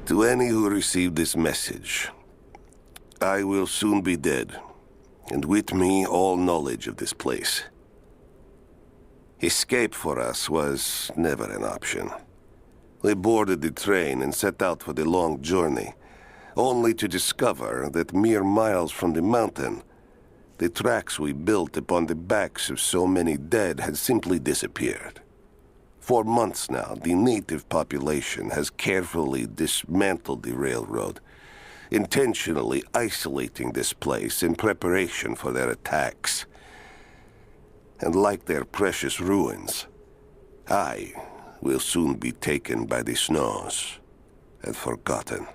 To any who receive this message, I will soon be dead, and with me all knowledge of this place. Escape for us was never an option. We boarded the train and set out for the long journey, only to discover that mere miles from the mountain, the tracks we built upon the backs of so many dead had simply disappeared. For months now, the native population has carefully dismantled the railroad, intentionally isolating this place in preparation for their attacks. And like their precious ruins, I will soon be taken by the snows and forgotten.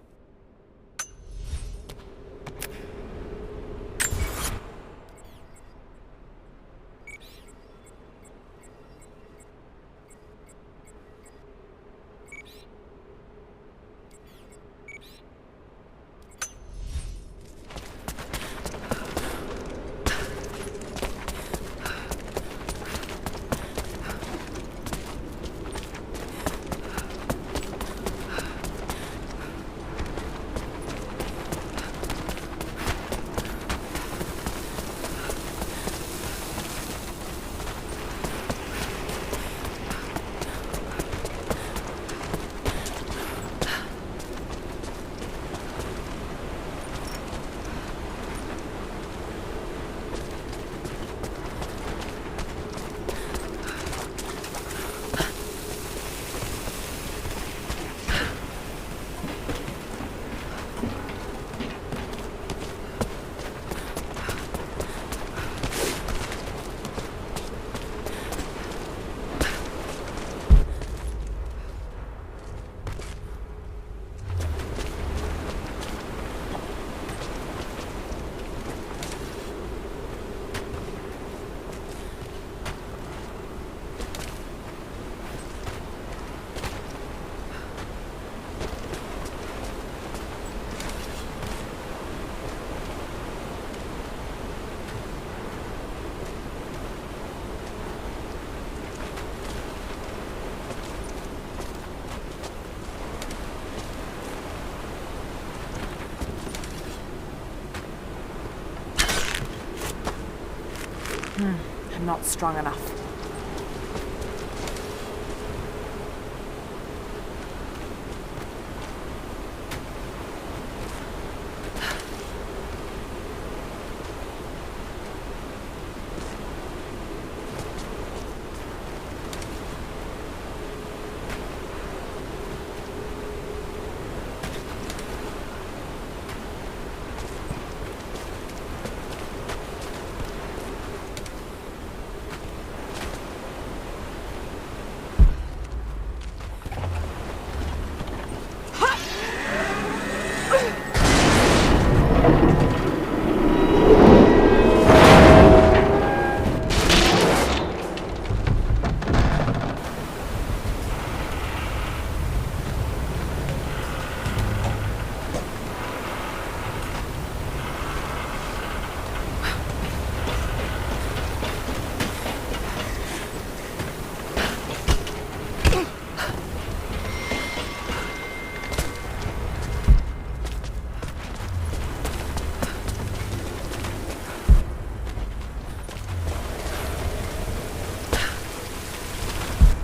I'm not strong enough.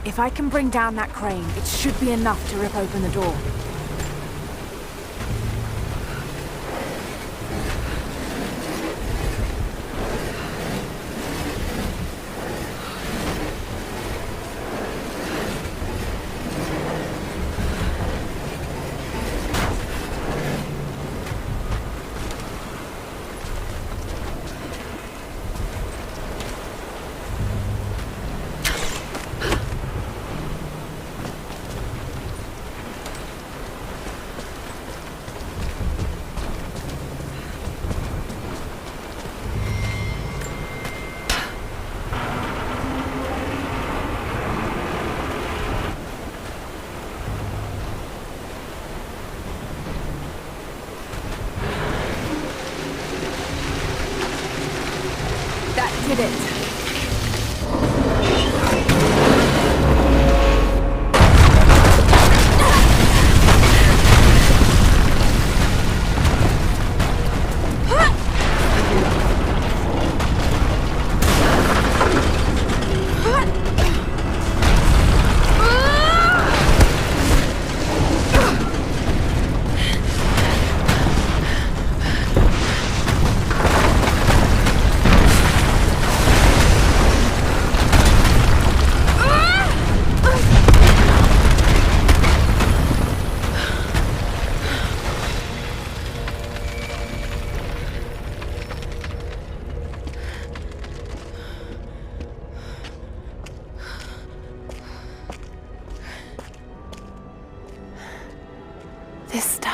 If I can bring down that crane, it should be enough to rip open the door. Did it.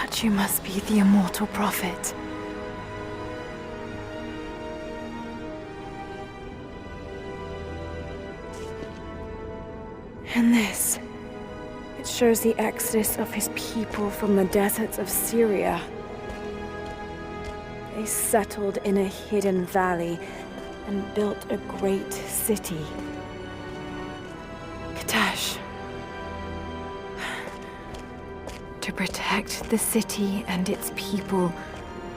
statue must be the immortal prophet. And this, it shows the exodus of his people from the deserts of Syria. They settled in a hidden valley and built a great city. Katash. To protect the city and its people,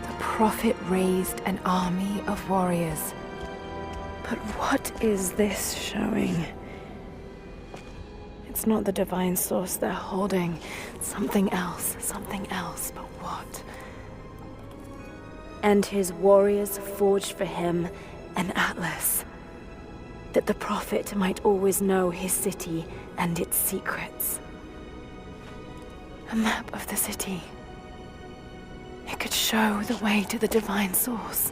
the prophet raised an army of warriors. But what is this showing? It's not the divine source they're holding. Something else, but what? And his warriors forged for him an atlas, that the prophet might always know his city and its secrets. A map of the city. It could show the way to the divine source.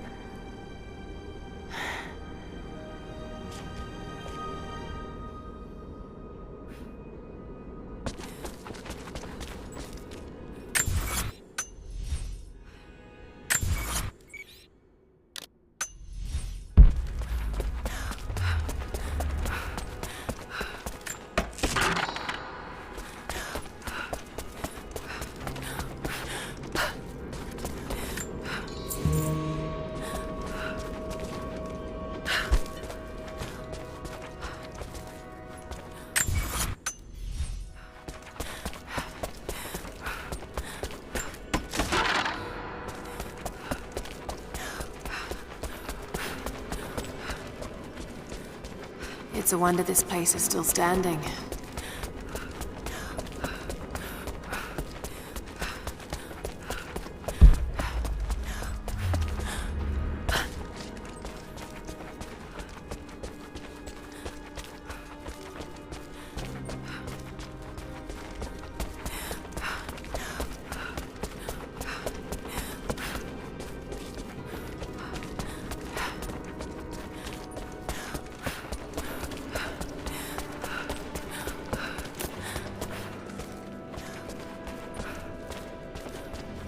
It's a wonder this place is still standing.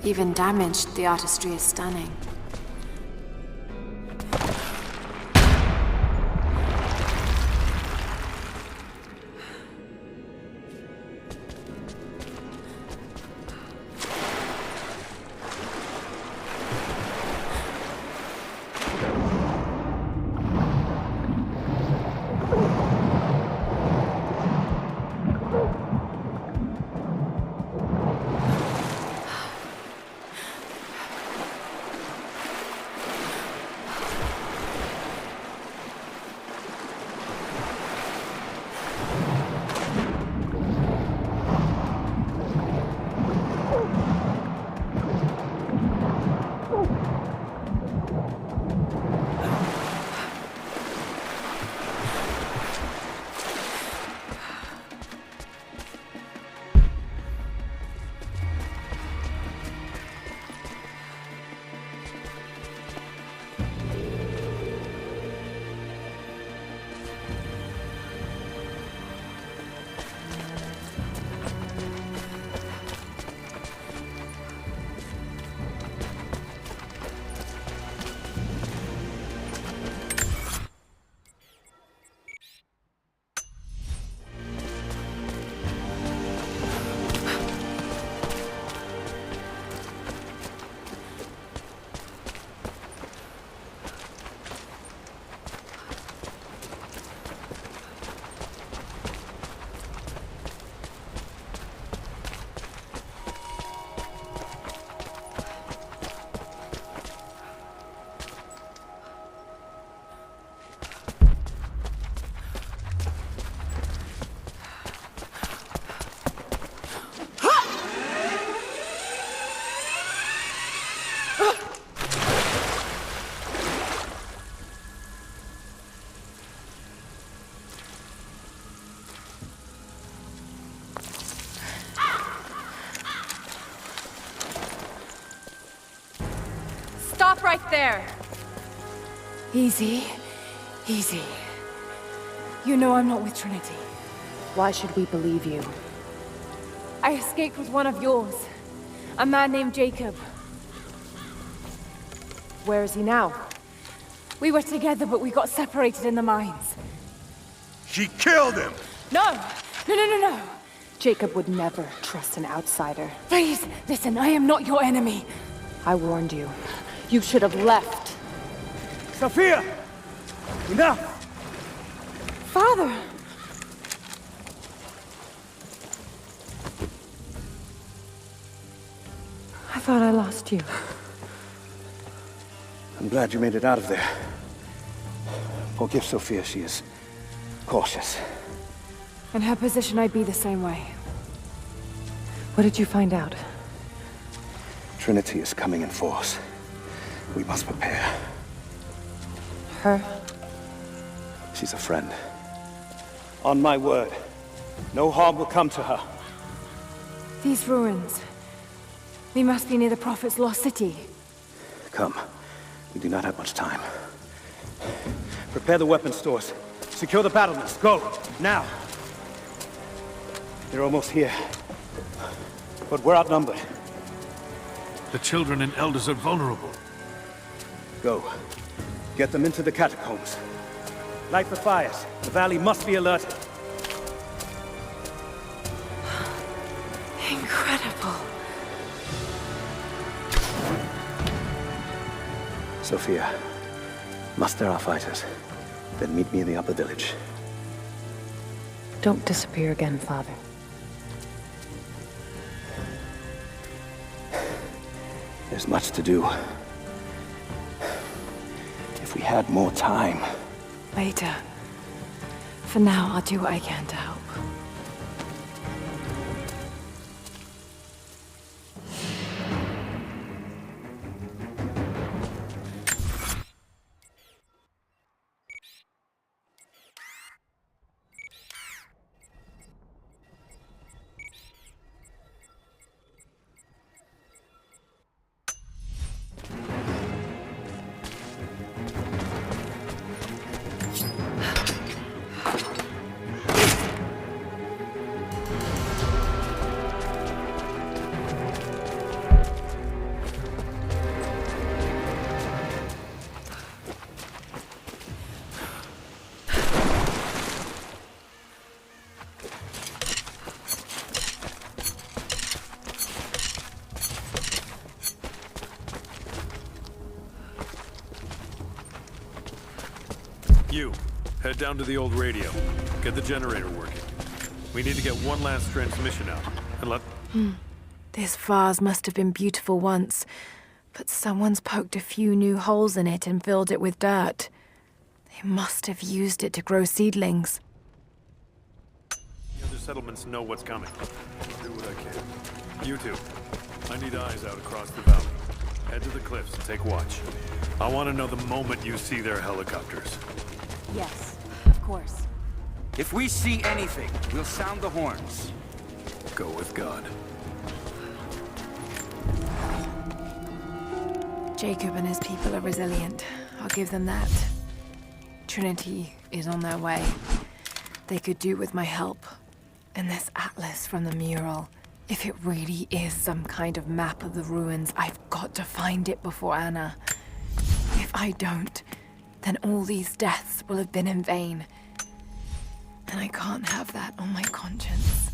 Even damaged, the artistry is stunning. Stop right there! Easy. Easy. You know I'm not with Trinity. Why should we believe you? I escaped with one of yours. A man named Jacob. Where is he now? We were together, but we got separated in the mines. She killed him! No! No! Jacob would never trust an outsider. Please, listen, I am not your enemy. I warned you. You should have left. Sophia! Enough! Father! I thought I lost you. I'm glad you made it out of there. Forgive Sophia, she is cautious. In her position, I'd be the same way. What did you find out? Trinity is coming in force. We must prepare. Her? She's a friend. On my word, no harm will come to her. These ruins. They must be near the Prophet's lost city. Come. We do not have much time. Prepare the weapon stores. Secure the battlements. Go! Now! They're almost here. But we're outnumbered. The children and elders are vulnerable. Go. Get them into the catacombs. Light the fires. The valley must be alerted. Incredible. Sophia, muster our fighters. Then meet me in the upper village. Don't disappear again, Father. There's much to do. If we had more time. Later. For now, I'll do what I can to help. You, head down to the old radio. Get the generator working. We need to get one last transmission out. And let... This vase must have been beautiful once, but someone's poked a few new holes in it and filled it with dirt. They must have used it to grow seedlings. The other settlements know what's coming. I'll do what I can. You two, I need eyes out across the valley. Head to the cliffs and take watch. I want to know the moment you see their helicopters. Yes, of course. If we see anything, we'll sound the horns. Go with God. Jacob and his people are resilient. I'll give them that. Trinity is on their way. They could do with my help. And this atlas from the mural. If it really is some kind of map of the ruins, I've got to find it before Anna. If I don't, then all these deaths will have been in vain. And I can't have that on my conscience.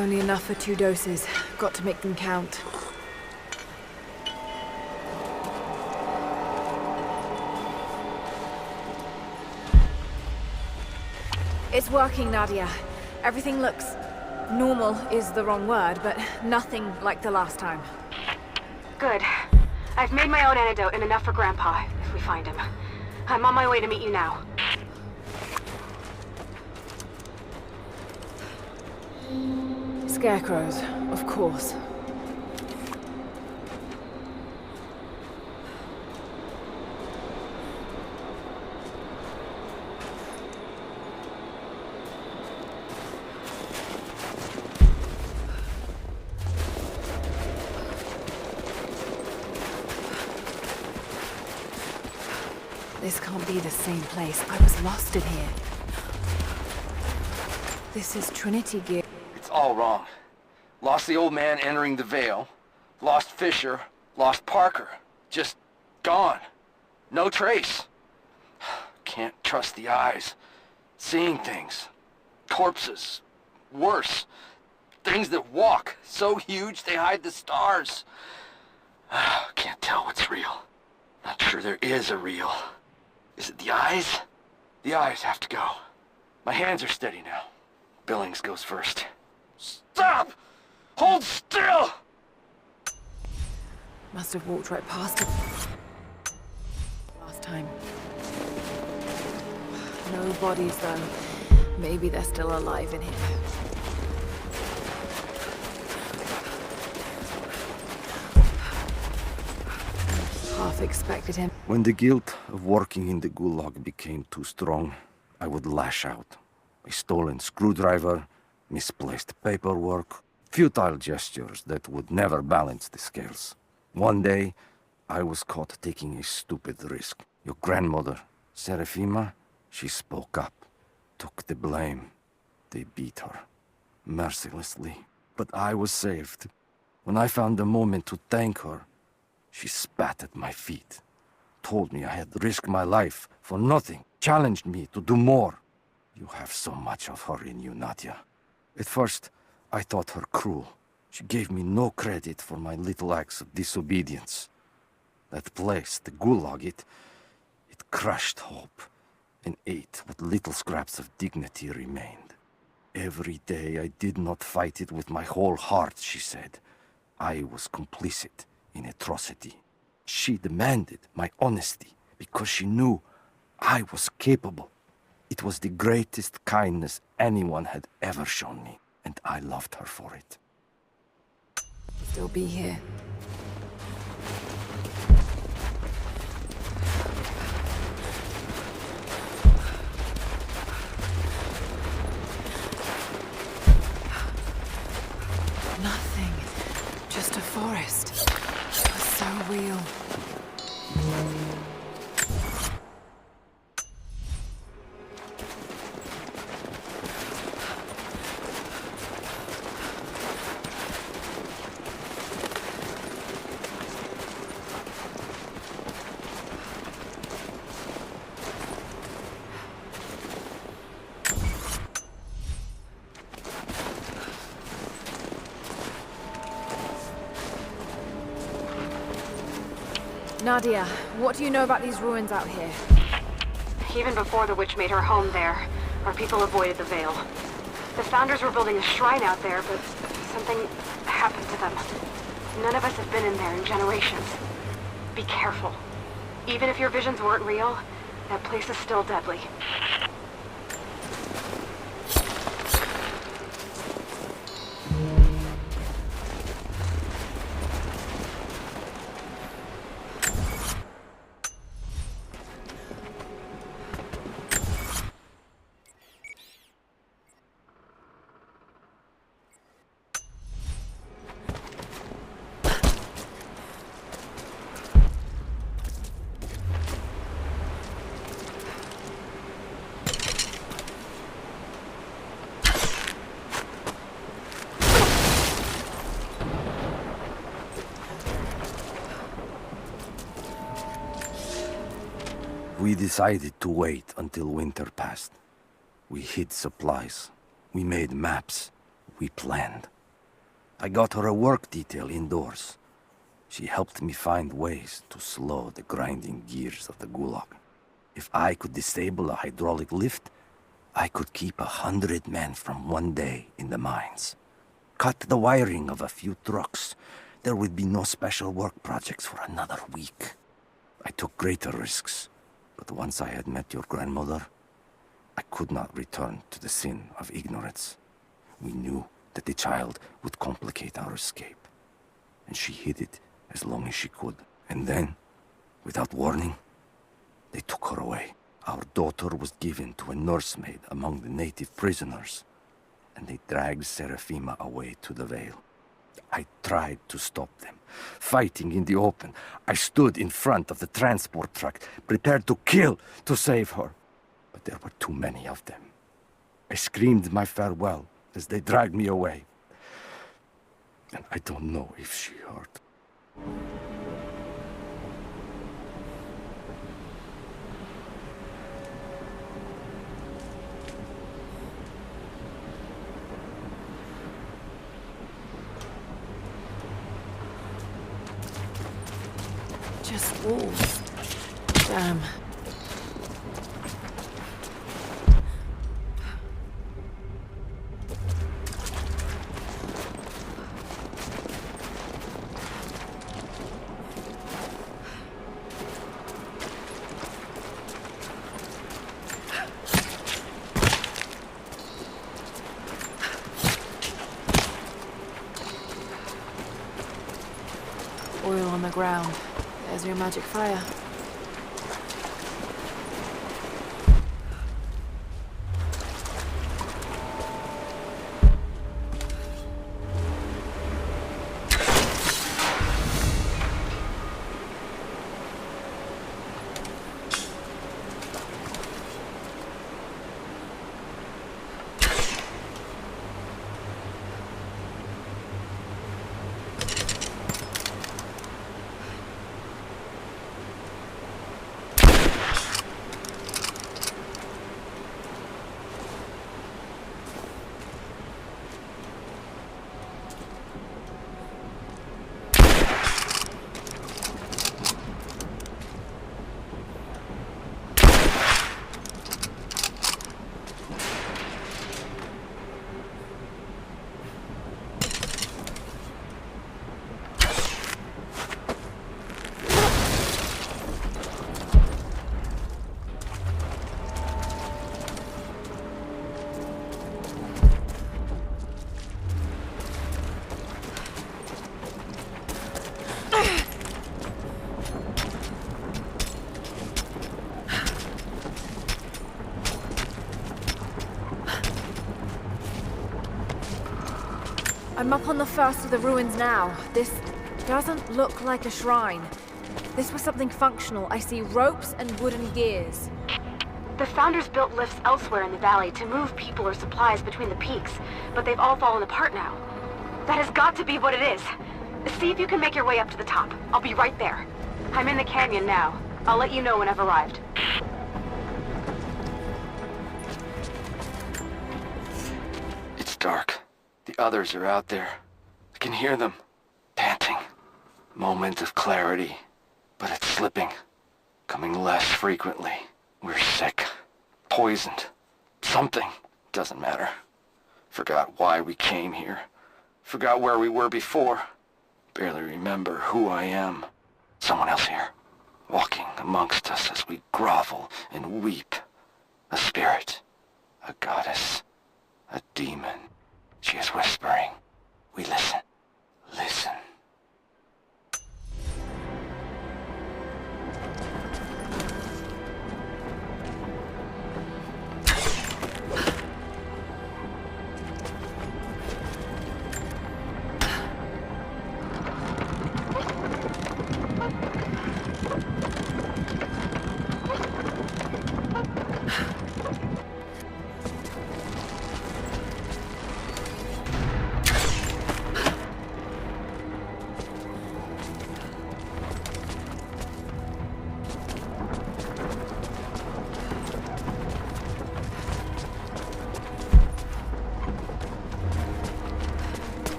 Only enough for 2 doses. Got to make them count. It's working, Nadia. Everything looks... normal is the wrong word, but nothing like the last time. Good. I've made my own antidote and enough for Grandpa, if we find him. I'm on my way to meet you now. Scarecrows, of course. This can't be the same place. I was lost in here. This is Trinity gear. It's all wrong. Lost the old man entering the Vale. Lost Fisher. Lost Parker. Just gone. No trace. Can't trust the eyes. Seeing things. Corpses. Worse. Things that walk. So huge they hide the stars. Can't tell what's real. Not sure there is a real. Is it the eyes? The eyes have to go. My hands are steady now. Billings goes first. Stop! Hold still! Must have walked right past it last time. No bodies, though. Maybe they're still alive in here. Half expected him. When the guilt of working in the Gulag became too strong, I would lash out. A stolen screwdriver, misplaced paperwork, futile gestures that would never balance the scales. One day, I was caught taking a stupid risk. Your grandmother, Serafima, she spoke up, took the blame. They beat her, mercilessly. But I was saved. When I found the moment to thank her, she spat at my feet, told me I had risked my life for nothing, challenged me to do more. You have so much of her in you, Nadia. At first, I thought her cruel. She gave me no credit for my little acts of disobedience. That place, the Gulag, it crushed hope and ate what little scraps of dignity remained. Every day I did not fight it with my whole heart, she said. I was complicit in atrocity. She demanded my honesty because she knew I was capable. It was the greatest kindness anyone had ever shown me, and I loved her for it. Still be here. Nothing. Just a forest. It was so real. Nadia, what do you know about these ruins out here? Even before the witch made her home there, our people avoided the Vale. The Founders were building a shrine out there, but something happened to them. None of us have been in there in generations. Be careful. Even if your visions weren't real, that place is still deadly. We decided to wait until winter passed. We hid supplies. We made maps. We planned. I got her a work detail indoors. She helped me find ways to slow the grinding gears of the Gulag. If I could disable a hydraulic lift, I could keep 100 men from one day in the mines. Cut the wiring of a few trucks. There would be no special work projects for another week. I took greater risks, but once I had met your grandmother, I could not return to the sin of ignorance. We knew that the child would complicate our escape, and she hid it as long as she could. And then, without warning, they took her away. Our daughter was given to a nursemaid among the native prisoners, and they dragged Seraphima away to the Vale. I tried to stop them, fighting in the open. I stood in front of the transport truck, prepared to kill to save her. But there were too many of them. I screamed my farewell as they dragged me away. And I don't know if she heard. Just walls. Damn. Oil on the ground. There's your magic fire. I'm up on the first of the ruins now. This doesn't look like a shrine. This was something functional. I see ropes and wooden gears. The Founders built lifts elsewhere in the valley to move people or supplies between the peaks, but they've all fallen apart now. That has got to be what it is. See if you can make your way up to the top. I'll be right there. I'm in the canyon now. I'll let you know when I've arrived. It's dark. The others are out there. I can hear them, panting. Moment of clarity, but it's slipping, coming less frequently. We're sick, poisoned, something. Doesn't matter. Forgot why we came here. Forgot where we were before. Barely remember who I am. Someone else here, walking amongst us as we grovel and weep. A spirit, a goddess, a demon. She is whispering. We listen. Listen.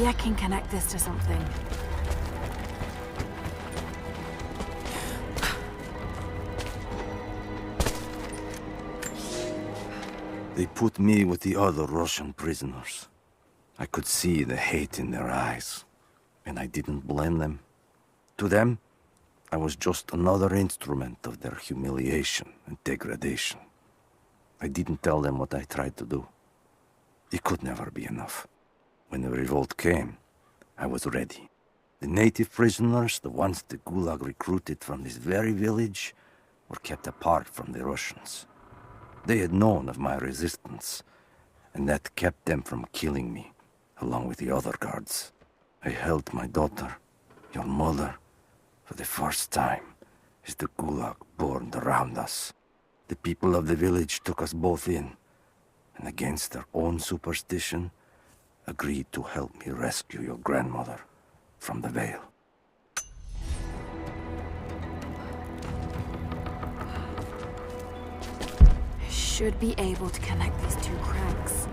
I can connect this to something. They put me with the other Russian prisoners. I could see the hate in their eyes, and I didn't blame them. To them, I was just another instrument of their humiliation and degradation. I didn't tell them what I tried to do. It could never be enough. When the revolt came, I was ready. The native prisoners, the ones the Gulag recruited from this very village, were kept apart from the Russians. They had known of my resistance, and that kept them from killing me, along with the other guards. I held my daughter, your mother, for the first time, as the Gulag burned around us. The people of the village took us both in, and against their own superstition, agreed to help me rescue your grandmother from the Veil. Should be able to connect these two cranks.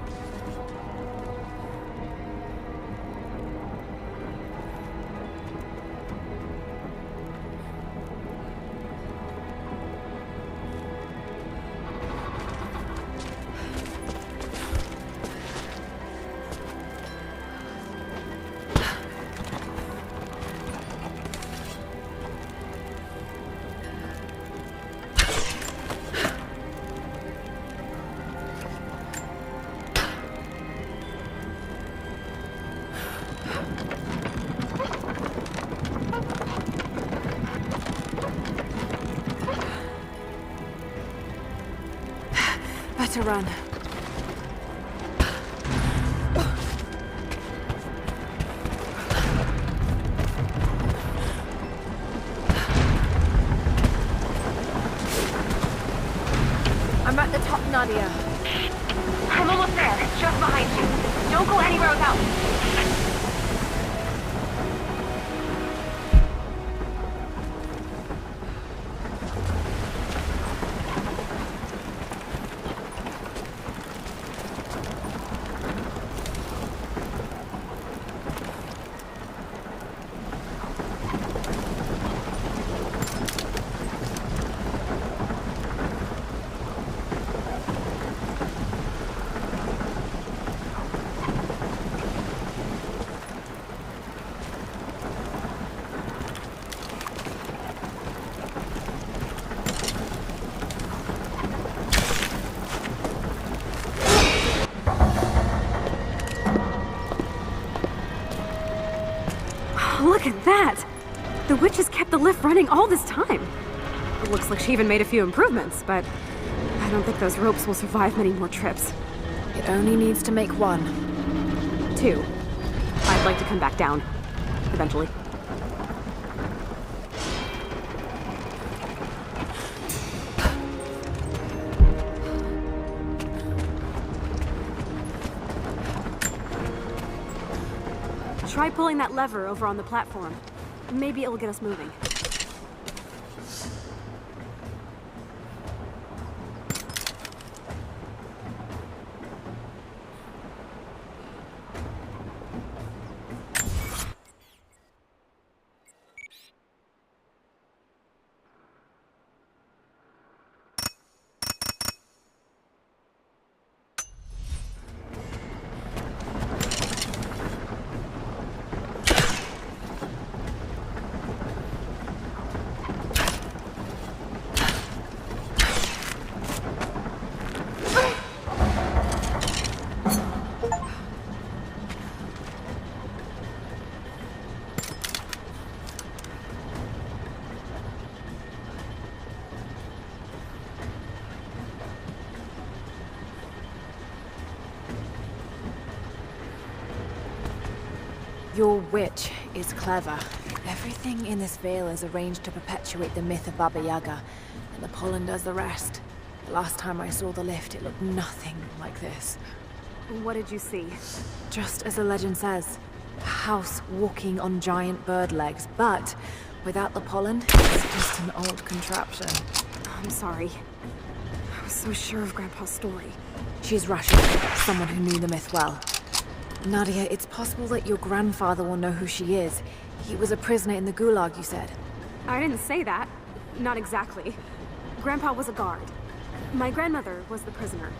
To run. I'm at the top, Nadia. I'm almost there. Just behind you. Don't go anywhere without me. Look at that! The witch has kept the lift running all this time. It looks like she even made a few improvements, but I don't think those ropes will survive many more trips. It only needs to make 1. 2. I'd like to come back down. Eventually. Try pulling that lever over on the platform. Maybe it'll get us moving. Your witch is clever. Everything in this veil is arranged to perpetuate the myth of Baba Yaga, and the pollen does the rest. The last time I saw the lift, it looked nothing like this. What did you see? Just as the legend says, a house walking on giant bird legs, but without the pollen, it's just an old contraption. I'm sorry. I was so sure of Grandpa's story. She's Russian, someone who knew the myth well. Nadia, it's possible that your grandfather will know who she is. He was a prisoner in the Gulag, you said. I didn't say that. Not exactly. Grandpa was a guard. My grandmother was the prisoner.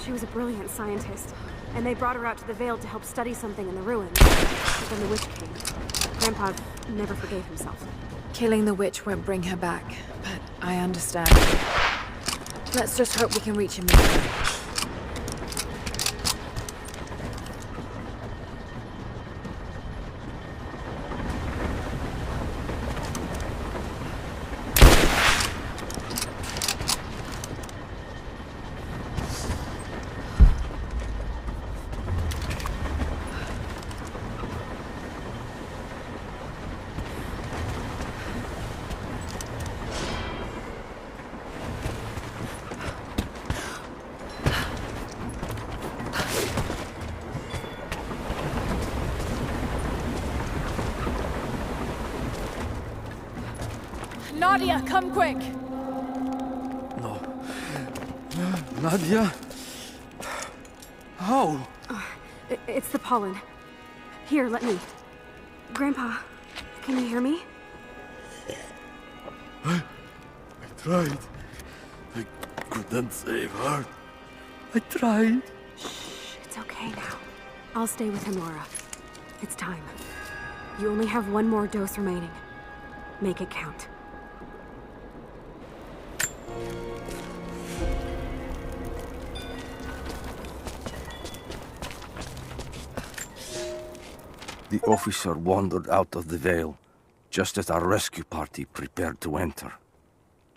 She was a brilliant scientist, and they brought her out to the Vale to help study something in the ruins. But then the witch came. Grandpa never forgave himself. Killing the witch won't bring her back, but I understand. Let's just hope we can reach him. Nadia, come quick! No. Nadia? How? It's the pollen. Here, let me. Grandpa, can you hear me? I tried. I couldn't save her. I tried. Shh, it's okay now. I'll stay with him, Laura. It's time. You only have one more dose remaining. Make it count. The officer wandered out of the Vale, just as our rescue party prepared to enter.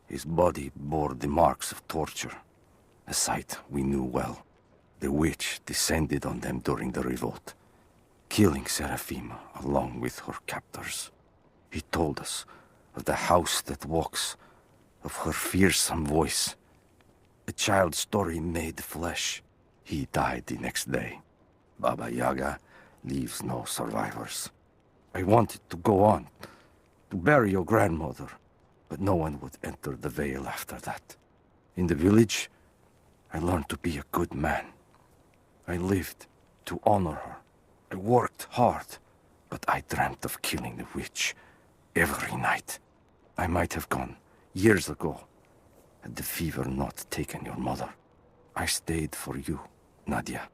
His body bore the marks of torture, a sight we knew well. The witch descended on them during the revolt, killing Seraphima along with her captors. He told us of the house that walks, of her fearsome voice. A child's story made flesh. He died the next day. Baba Yaga leaves no survivors. I wanted to go on, to bury your grandmother, but no one would enter the Vale after that. In the village, I learned to be a good man. I lived to honor her. I worked hard, but I dreamt of killing the witch every night. I might have gone years ago, had the fever not taken your mother. I stayed for you, Nadia.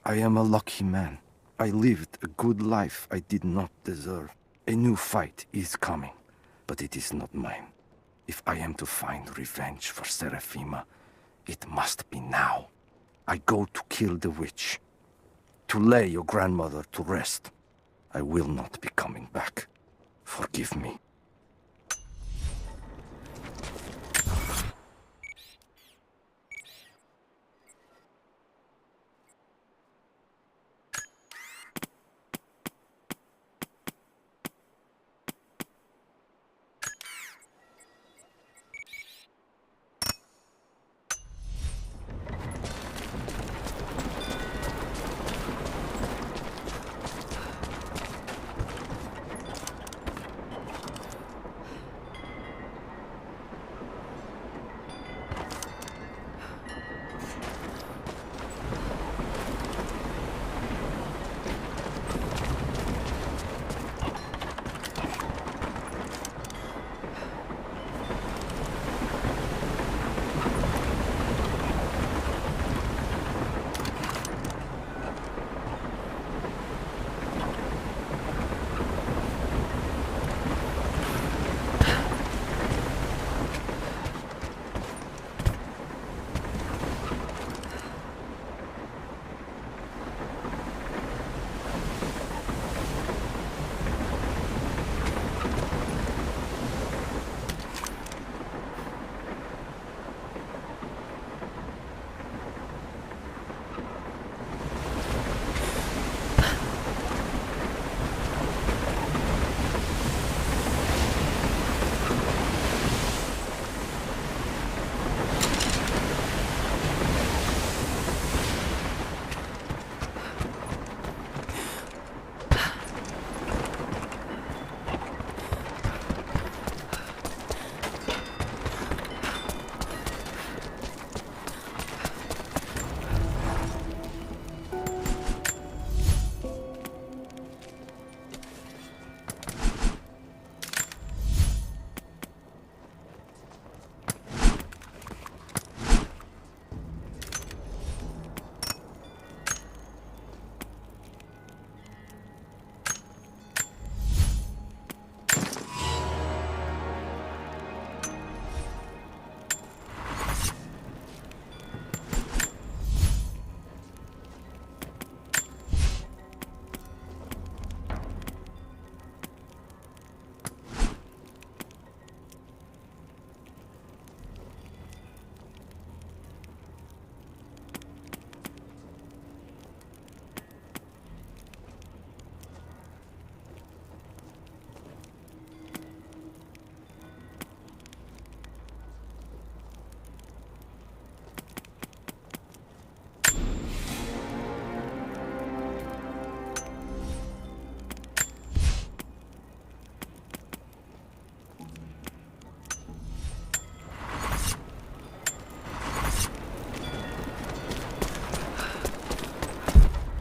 I am a lucky man. I lived a good life I did not deserve. A new fight is coming, but it is not mine. If I am to find revenge for Seraphima, it must be now. I go to kill the witch, to lay your grandmother to rest. I will not be coming back. Forgive me.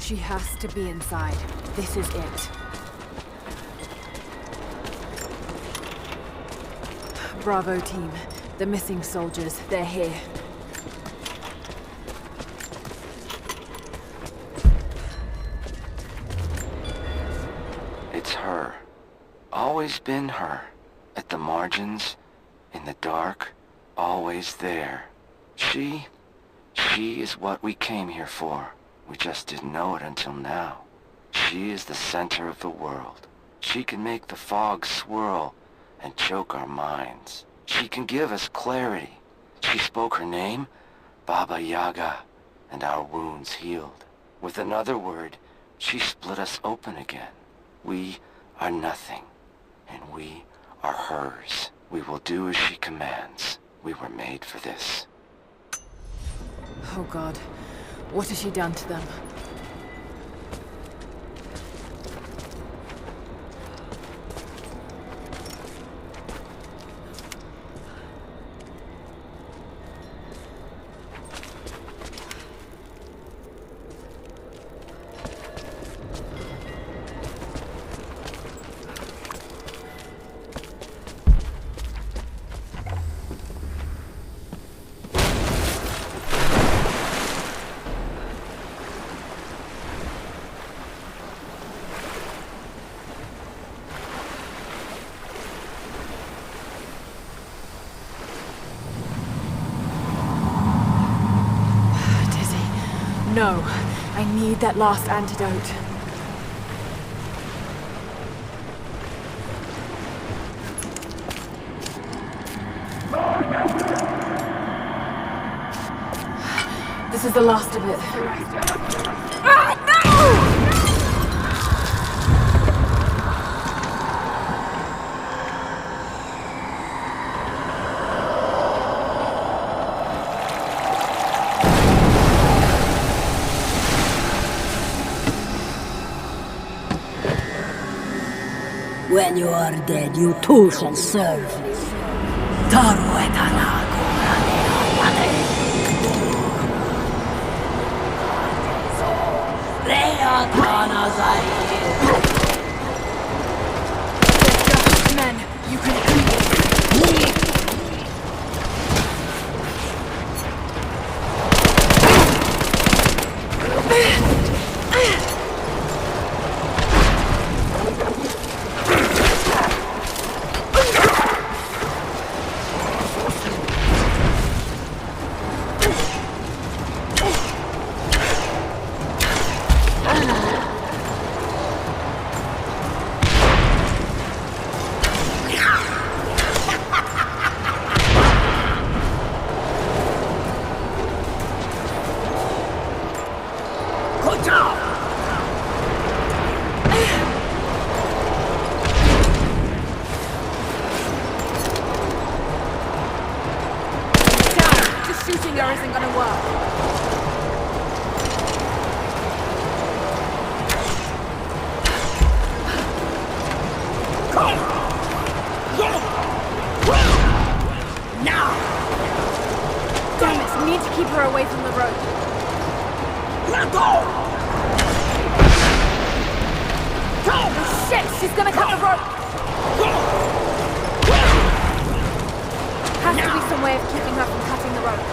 She has to be inside. This is it. Bravo team. The missing soldiers, they're here. It's her. Always been her. At the margins, in the dark, always there. She is what we came here for. We just didn't know it until now. She is the center of the world. She can make the fog swirl and choke our minds. She can give us clarity. She spoke her name, Baba Yaga, and our wounds healed. With another word, she split us open again. We are nothing, and we are hers. We will do as she commands. We were made for this. Oh God, what has she done to them? No, I need that last antidote. This is the last of it. Ah, no! When you are dead, you too shall serve me. Taru et Alago, Rea Tanazai. Men, you can do it. Shooting her isn't gonna work. Damn it, need to keep her away from the road. Let go! Oh shit, she's gonna cut the rope! Has to be some way of keeping her from cutting the rope.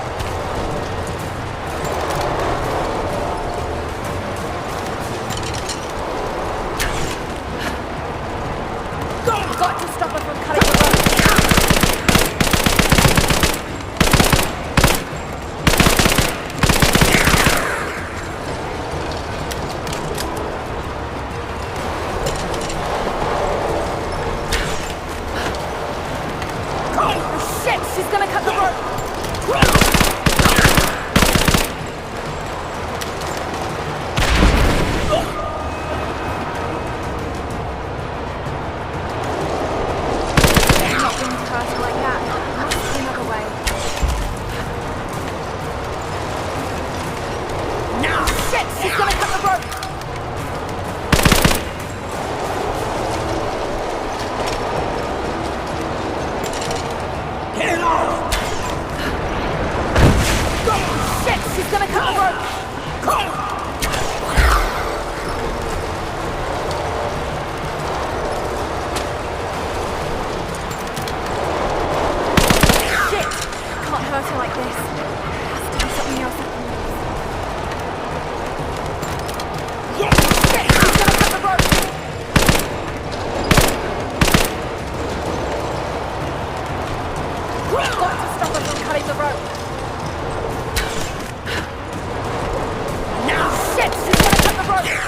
We've got to stop her from cutting the rope. She's gonna cut the rope! I'm not going to hurt her like that. There must be another way. Now! Shit! She's gonna cut the rope! Shit! She's gonna cut the rope! Got to stop us from cutting the rope! Now! Shit! She's gonna cut the rope!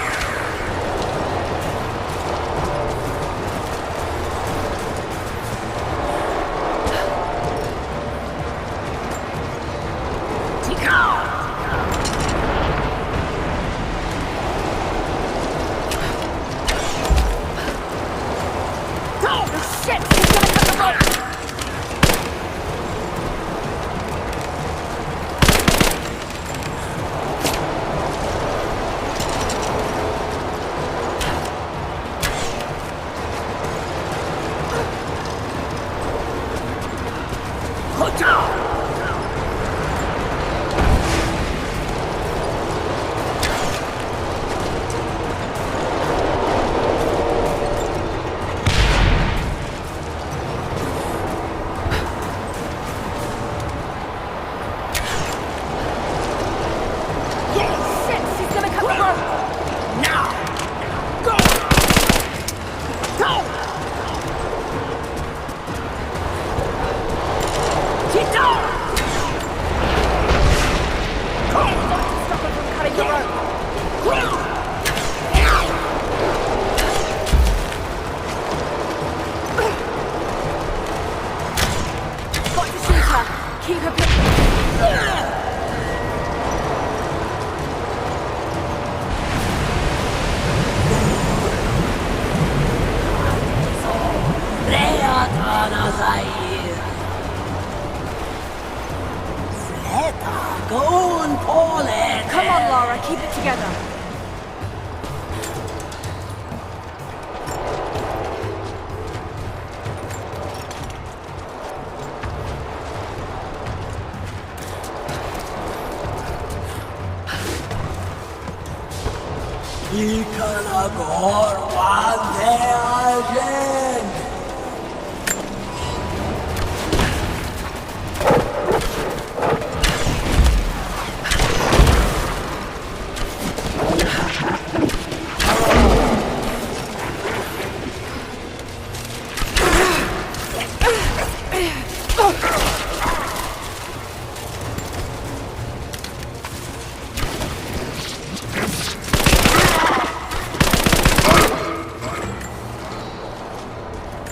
Come on, Lara, keep it together.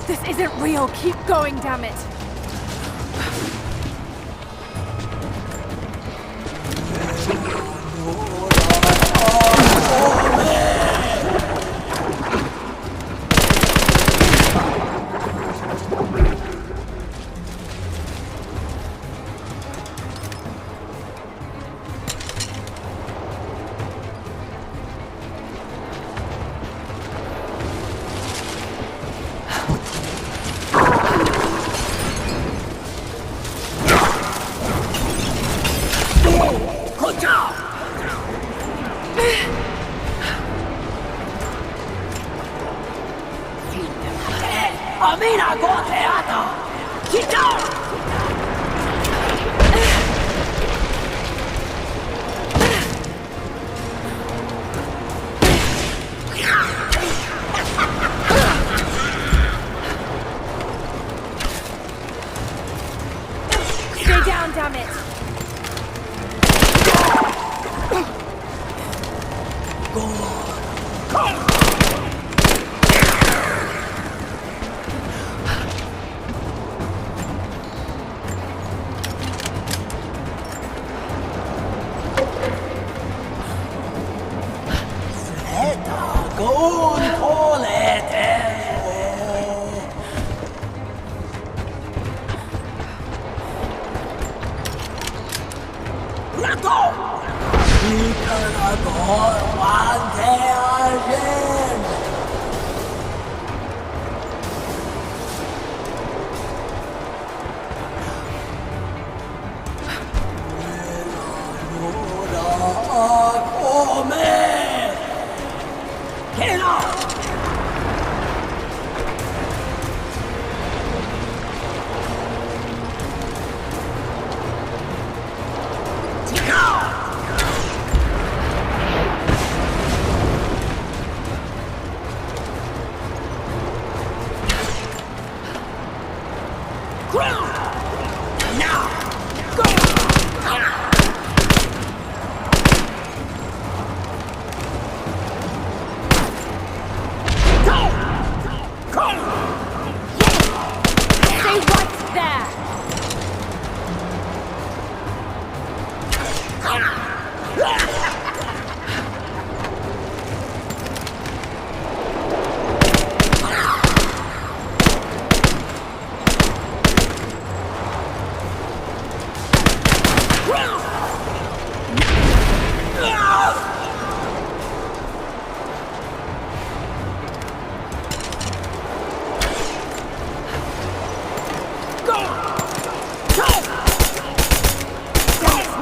This isn't real. Keep going, damn it. Stay down, damn it! Stay right there!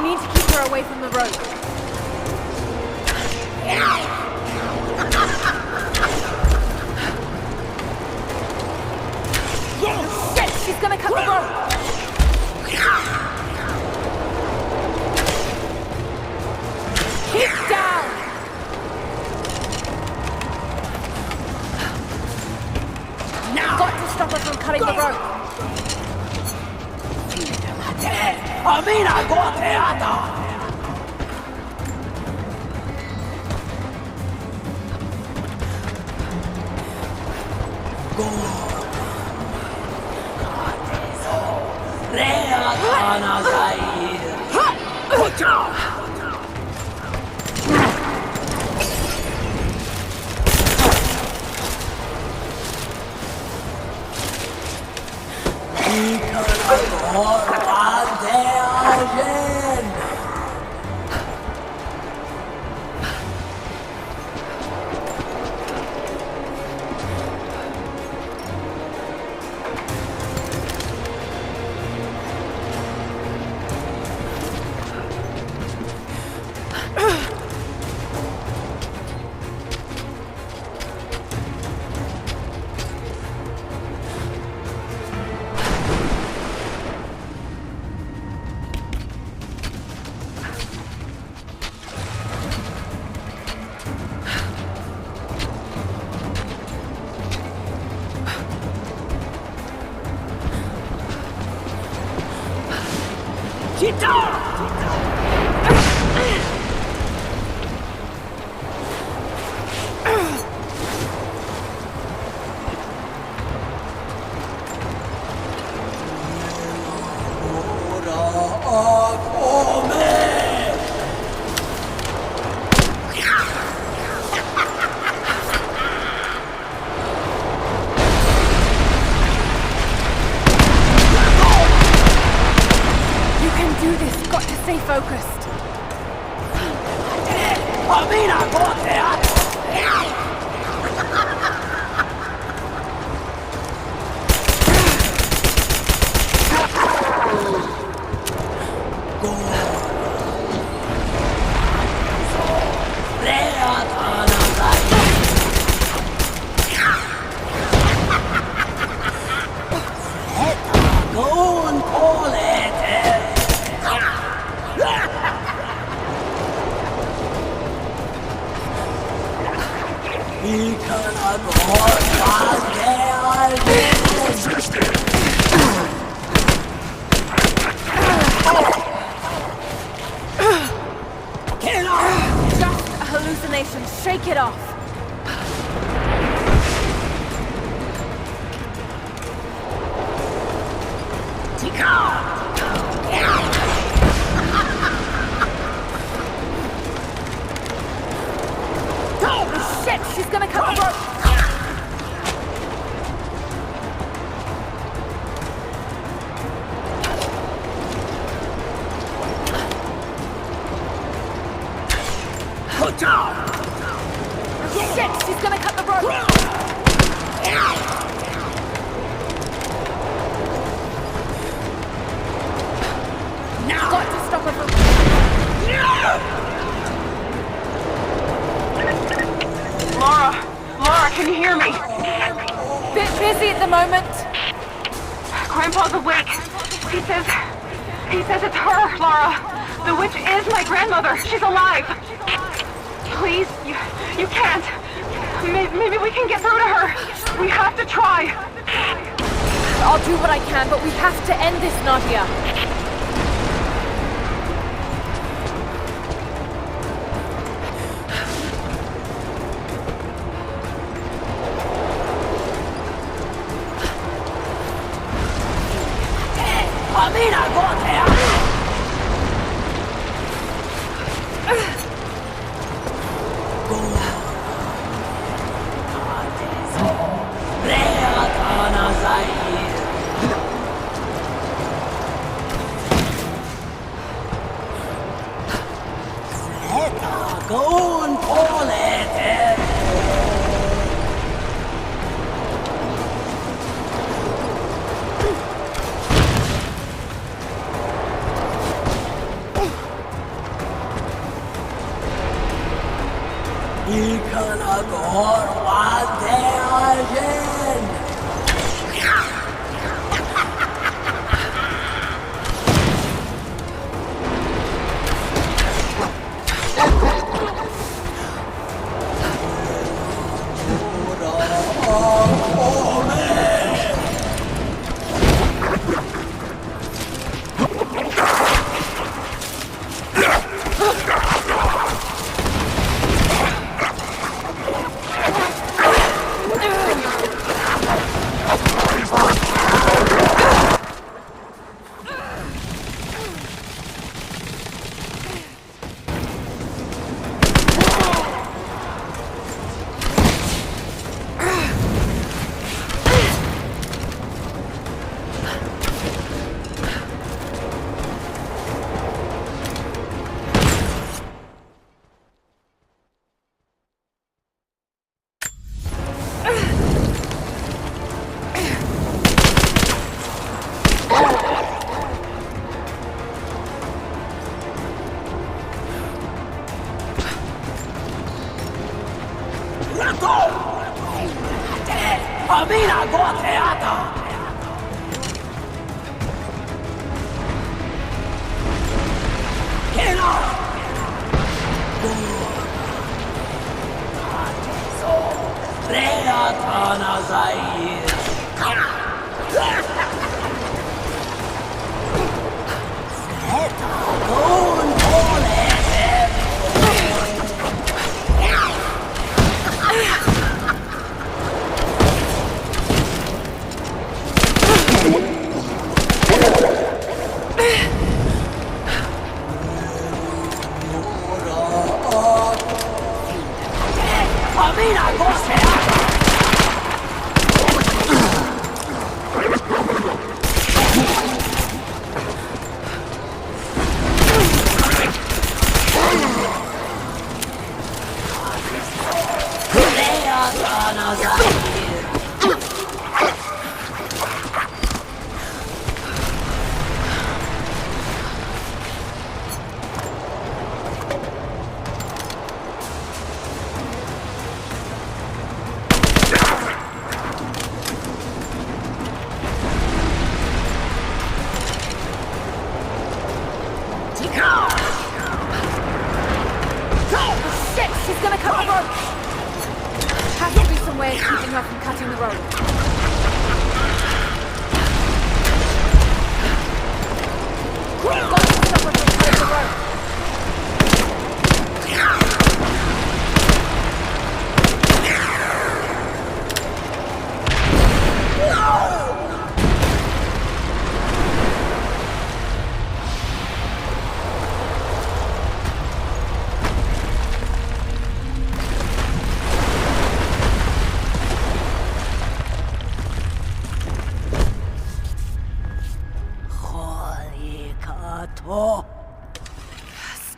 Need to keep her away from the rope. Shit! She's gonna cut the rope! Keep down! Now! Got to stop her from cutting the rope! Amina Goteata! Stay focused. Amina Goteata! Just a hallucination. Shake it off. Oh shit! She's gonna cut the rope. Shit! She's gonna cut the rope! Now! Got to stop her from... Laura, can you hear me? Bit busy at the moment. Grandpa's awake. He says it's her, Laura. The witch is my grandmother. She's alive. Please, you can't. Maybe we can get through to her. We have to try. I'll do what I can, but we have to end this, Nadia.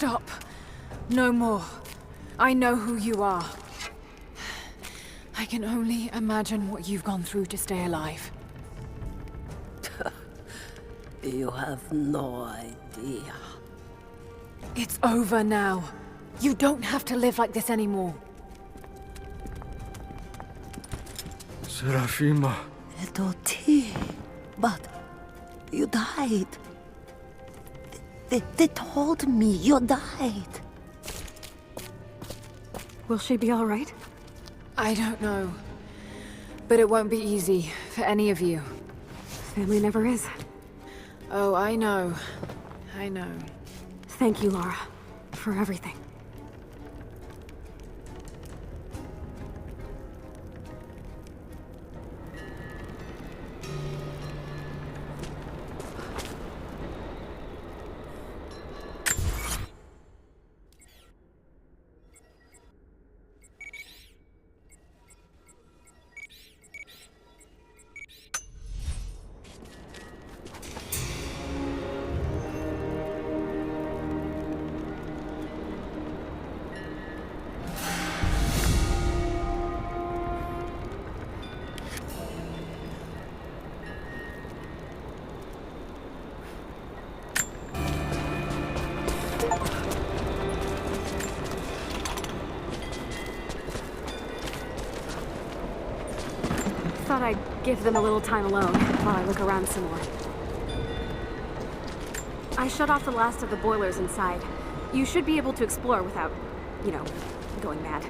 Stop. No more. I know who you are. I can only imagine what you've gone through to stay alive. You have no idea. It's over now. You don't have to live like this anymore. Serafima. Edoti, but you died. They told me you died. Will she be all right? I don't know. But it won't be easy for any of you. Family never is. Oh, I know. I know. Thank you, Lara, for everything. Thought I'd give them a little time alone while I look around some more. I shut off the last of the boilers inside. You should be able to explore without, you know, going mad.